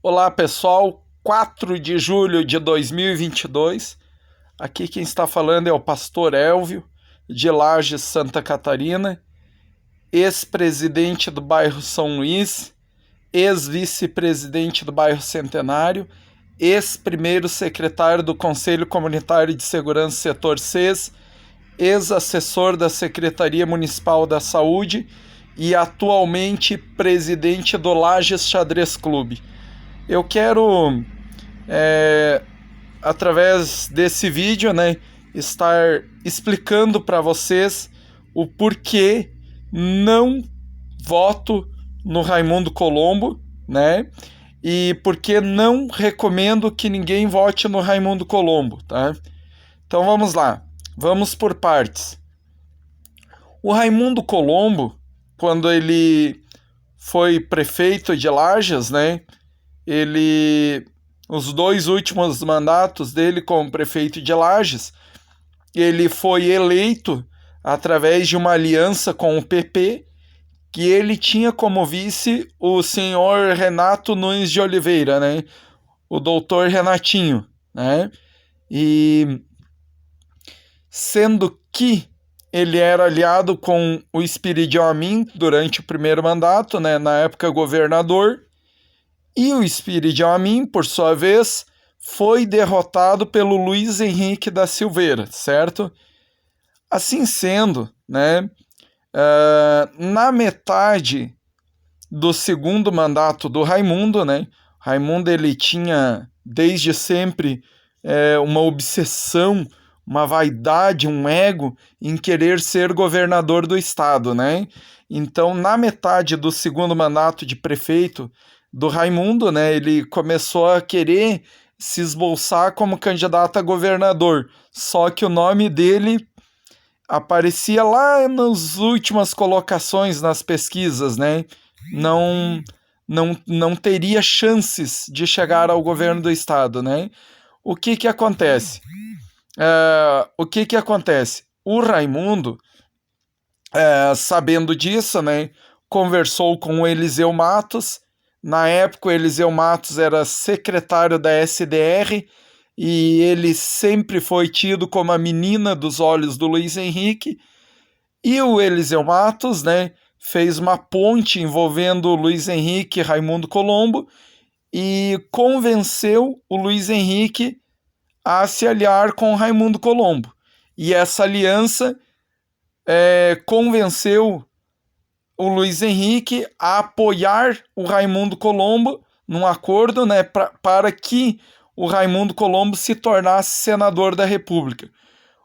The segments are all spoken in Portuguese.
Olá pessoal, 4 de julho de 2022, aqui quem está falando é o pastor Elvio, de Lages, Santa Catarina, ex-presidente do bairro São Luís, ex-vice-presidente do bairro Centenário, ex-primeiro secretário do Conselho Comunitário de Segurança Setor CES, ex-assessor da Secretaria Municipal da Saúde e atualmente presidente do Lages Xadrez Clube. Eu quero, através desse vídeo, estar explicando para vocês o porquê não voto no Raimundo Colombo, e porque não recomendo que ninguém vote no Raimundo Colombo, tá? Então vamos lá, vamos por partes. O Raimundo Colombo, quando ele foi prefeito de Lages, os 2 últimos mandatos dele como prefeito de Lages, ele foi eleito através de uma aliança com o PP, que ele tinha como vice o senhor Renato Nunes de Oliveira, o doutor Renatinho, e sendo que ele era aliado com o Espírito Amin durante o primeiro mandato, na época governador, e o Espírito Amin, por sua vez, foi derrotado pelo Luiz Henrique da Silveira, certo? Assim sendo, na metade do segundo mandato do Raimundo, Raimundo ele tinha desde sempre uma obsessão, uma vaidade, um ego em querer ser governador do estado, Então, na metade do segundo mandato de prefeito do Raimundo, ele começou a querer se esbolçar como candidato a governador, só que o nome dele aparecia lá nas últimas colocações nas pesquisas, não teria chances de chegar ao governo do estado, O que acontece? O Raimundo, sabendo disso, conversou com o Eliseu Matos. Na época, o Eliseu Matos era secretário da SDR e ele sempre foi tido como a menina dos olhos do Luiz Henrique. E o Eliseu Matos, fez uma ponte envolvendo o Luiz Henrique e Raimundo Colombo e convenceu o Luiz Henrique a se aliar com o Raimundo Colombo. E essa aliança convenceu o Luiz Henrique a apoiar o Raimundo Colombo num acordo, para que o Raimundo Colombo se tornasse senador da República.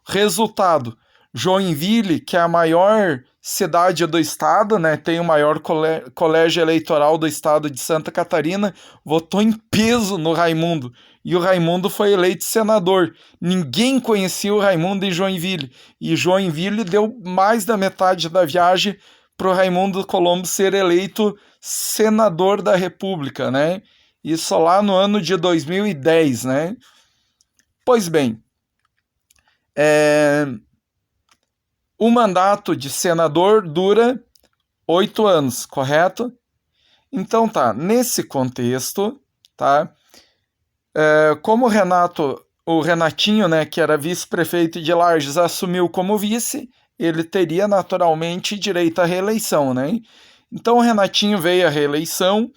Resultado: Joinville, que é a maior cidade do estado, tem o maior colégio eleitoral do estado de Santa Catarina, votou em peso no Raimundo. E o Raimundo foi eleito senador. Ninguém conhecia o Raimundo em Joinville. E Joinville deu mais da metade da viagem para o Raimundo Colombo ser eleito senador da República, Isso lá no ano de 2010, Pois bem, o mandato de senador dura 8 anos, correto? Então nesse contexto, como o Renatinho, que era vice-prefeito de Lages, assumiu como vice, ele teria naturalmente direito à reeleição, Então o Renatinho veio à reeleição,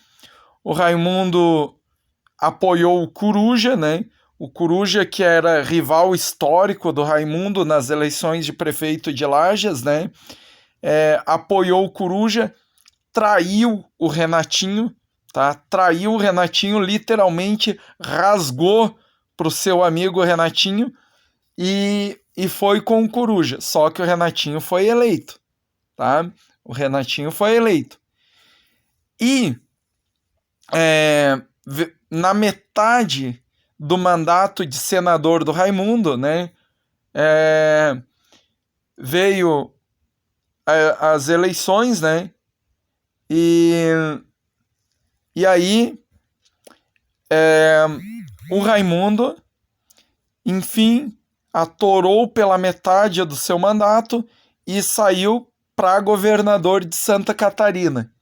o Raimundo apoiou o Coruja, O Coruja, que era rival histórico do Raimundo nas eleições de prefeito de Lages, apoiou o Coruja, traiu o Renatinho, Traiu o Renatinho, literalmente rasgou para o seu amigo Renatinho e foi com o Coruja. Só que o Renatinho foi eleito, O Renatinho foi eleito. E na metade do mandato de senador do Raimundo, veio as eleições, E aí o Raimundo, enfim, atorou pela metade do seu mandato e saiu para governador de Santa Catarina.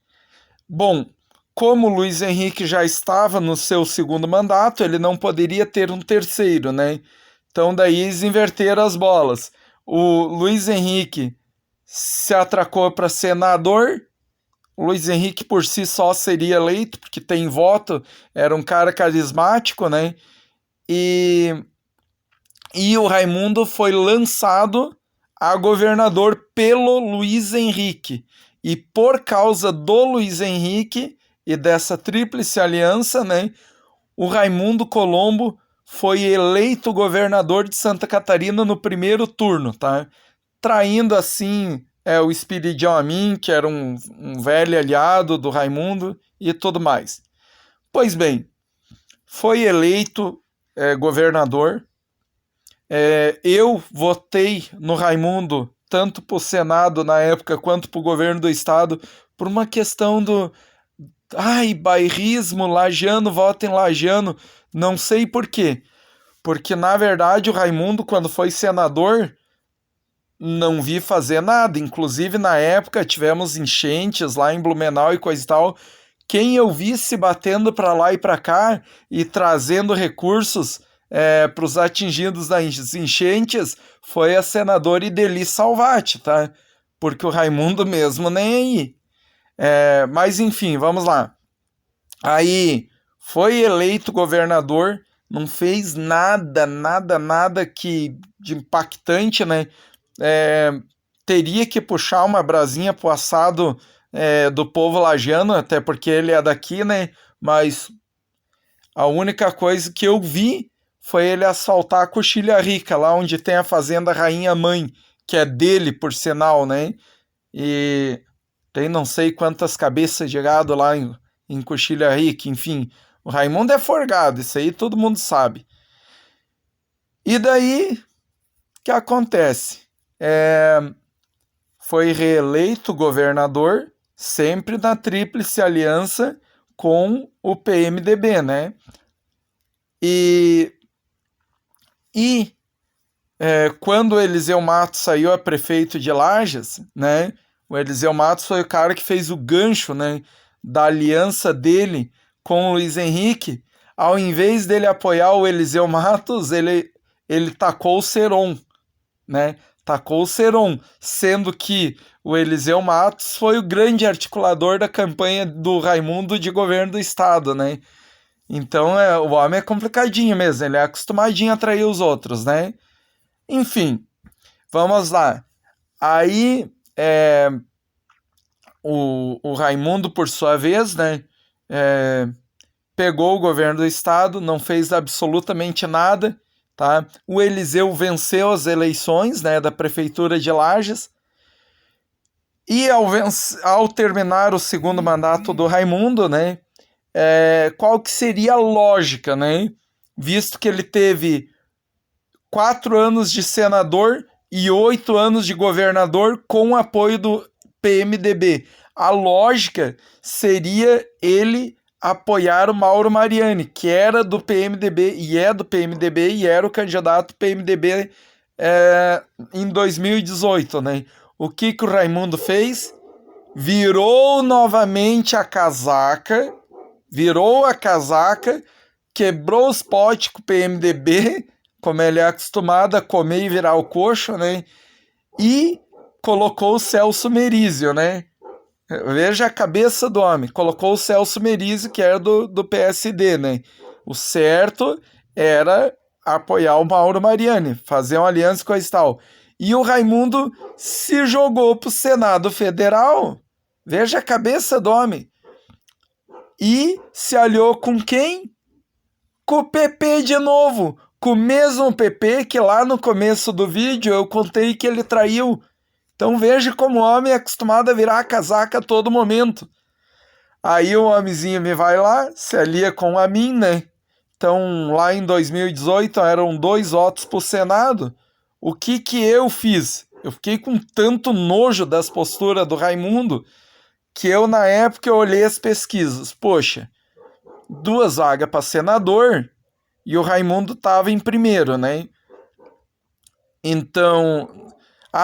Bom, como o Luiz Henrique já estava no seu segundo mandato, ele não poderia ter um terceiro, né? Então daí eles inverteram as bolas. O Luiz Henrique se atracou para senador. O Luiz Henrique por si só seria eleito, porque tem voto, era um cara carismático, né? E, e o Raimundo foi lançado a governador pelo Luiz Henrique. E por causa do Luiz Henrique e dessa tríplice aliança, né, o Raimundo Colombo foi eleito governador de Santa Catarina no primeiro turno, tá? Traindo assim o Espiridião Amin, que era um velho aliado do Raimundo e tudo mais. Pois bem, foi eleito governador. Eu votei no Raimundo, tanto para o Senado na época quanto para o governo do estado, por uma questão do bairrismo, lagiano, votem lagiano, não sei por quê. Porque, na verdade, o Raimundo, quando foi senador, não vi fazer nada. Inclusive, na época, tivemos enchentes lá em Blumenau e coisa e tal. Quem eu vi se batendo para lá e para cá e trazendo recursos para os atingidos das enchentes foi a senadora Ideli Salvati, tá? Porque o Raimundo mesmo nem aí. Mas enfim, vamos lá. Aí foi eleito governador, não fez nada, nada, nada de impactante, né? Teria que puxar uma brasinha pro assado do povo lagiano, até porque ele é daqui, né? Mas a única coisa que eu vi foi ele asfaltar a Coxilha Rica, lá onde tem a fazenda Rainha Mãe, que é dele, por sinal, né? E tem não sei quantas cabeças de gado lá em Coxilha Rica, enfim. O Raimundo é forgado, isso aí todo mundo sabe. E daí, o que acontece? Foi reeleito governador, sempre na tríplice aliança com o PMDB, né? E quando o Eliseu Matos saiu a prefeito de Lages, né? O Eliseu Matos foi o cara que fez o gancho, né, da aliança dele com o Luiz Henrique. Ao invés dele apoiar o Eliseu Matos, ele tacou o Seron, né? Tacou o Seron, sendo que o Eliseu Matos foi o grande articulador da campanha do Raimundo de governo do estado, né? Então o homem é complicadinho mesmo, ele é acostumadinho a trair os outros, né? Enfim, vamos lá. Aí o Raimundo, por sua vez, né, pegou o governo do estado, não fez absolutamente nada, tá? O Eliseu venceu as eleições, né, da prefeitura de Lages, e ao terminar o segundo mandato do Raimundo, né, qual que seria a lógica, né? Visto que ele teve 4 anos de senador e 8 anos de governador com o apoio do PMDB. A lógica seria ele apoiar o Mauro Mariani, que era do PMDB e é do PMDB e era o candidato PMDB em 2018, né? O que o Raimundo fez? Virou novamente a casaca, quebrou os potes com o PMDB, como ele é acostumado a comer e virar o coxo, né? E colocou o Celso Merizio, né? Veja a cabeça do homem. Colocou o Celso Merizio, que era do PSD, né? O certo era apoiar o Mauro Mariani, fazer uma aliança com a tal. E o Raimundo se jogou pro Senado Federal. Veja a cabeça do homem. E se aliou com quem? Com o PP de novo. Com o mesmo PP que lá no começo do vídeo eu contei que ele traiu. Então veja como o homem é acostumado a virar a casaca a todo momento. Aí o homenzinho me vai lá, se alia com a mim, né? Então lá em 2018 eram 2 votos pro Senado. O que eu fiz? Eu fiquei com tanto nojo das posturas do Raimundo que eu na época eu olhei as pesquisas. Poxa, 2 vagas para senador e o Raimundo estava em primeiro, né? Então,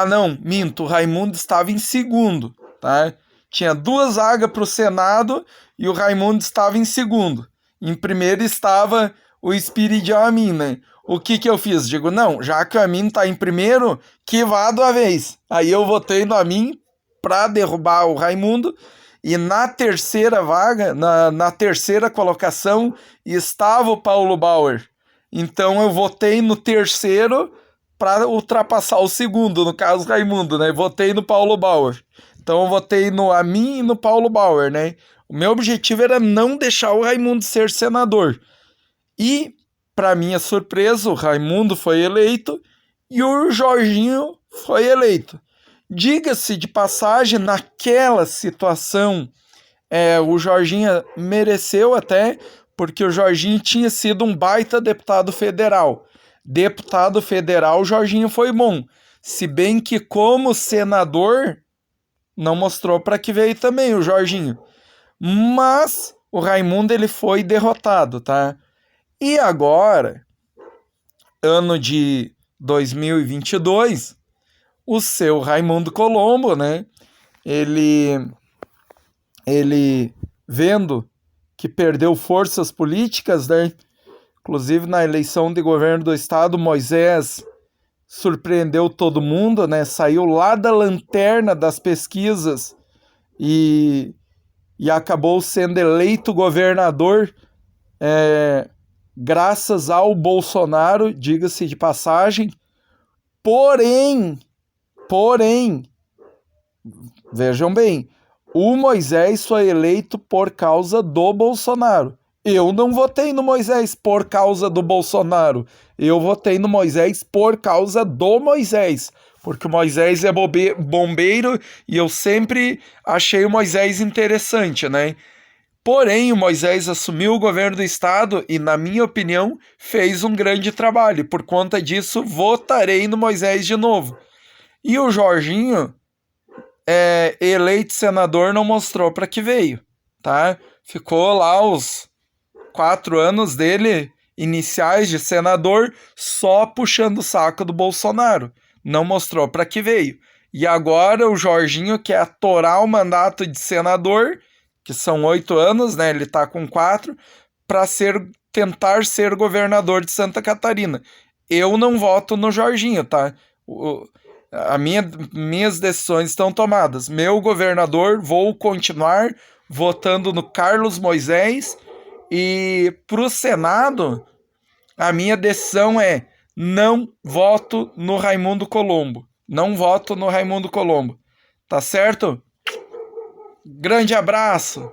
não, minto, o Raimundo estava em segundo, tá? Tinha 2 vagas para o Senado e o Raimundo estava em segundo. Em primeiro estava o Espírito Amin, né? O que que eu fiz? Digo, não, já que o Amin está em primeiro, que vá de uma vez. Aí eu votei no Amin para derrubar o Raimundo. E na terceira vaga, na terceira colocação, estava o Paulo Bauer. Então eu votei no terceiro para ultrapassar o segundo, no caso Raimundo, né? Votei no Paulo Bauer. Então eu votei no Amin e no Paulo Bauer, né? O meu objetivo era não deixar o Raimundo ser senador. E, para minha surpresa, o Raimundo foi eleito e o Jorginho foi eleito. Diga-se de passagem, naquela situação, o Jorginho mereceu até, porque o Jorginho tinha sido um baita deputado federal. Deputado federal, o Jorginho foi bom. Se bem que como senador, não mostrou para que veio também o Jorginho. Mas o Raimundo ele foi derrotado, tá? E agora, ano de 2022, o seu Raimundo Colombo, né? Ele vendo que perdeu forças políticas, né? Inclusive na eleição de governo do estado, Moisés surpreendeu todo mundo, né? Saiu lá da lanterna das pesquisas e acabou sendo eleito governador graças ao Bolsonaro, diga-se de passagem. Porém, vejam bem, o Moisés foi eleito por causa do Bolsonaro. Eu não votei no Moisés por causa do Bolsonaro. Eu votei no Moisés por causa do Moisés. Porque o Moisés é bombeiro e eu sempre achei o Moisés interessante, né? Porém, o Moisés assumiu o governo do estado e, na minha opinião, fez um grande trabalho. Por conta disso, votarei no Moisés de novo. E o Jorginho, eleito senador, não mostrou para que veio, tá? Ficou lá os 4 anos dele iniciais de senador só puxando o saco do Bolsonaro. Não mostrou para que veio. E agora o Jorginho quer atorar o mandato de senador, que são 8 anos, né? Ele tá com 4, para tentar ser governador de Santa Catarina. Eu não voto no Jorginho, tá? Minhas decisões estão tomadas. Meu governador, vou continuar votando no Carlos Moisés. E para o Senado, a minha decisão é não voto no Raimundo Colombo. Não voto no Raimundo Colombo. Tá certo? Grande abraço!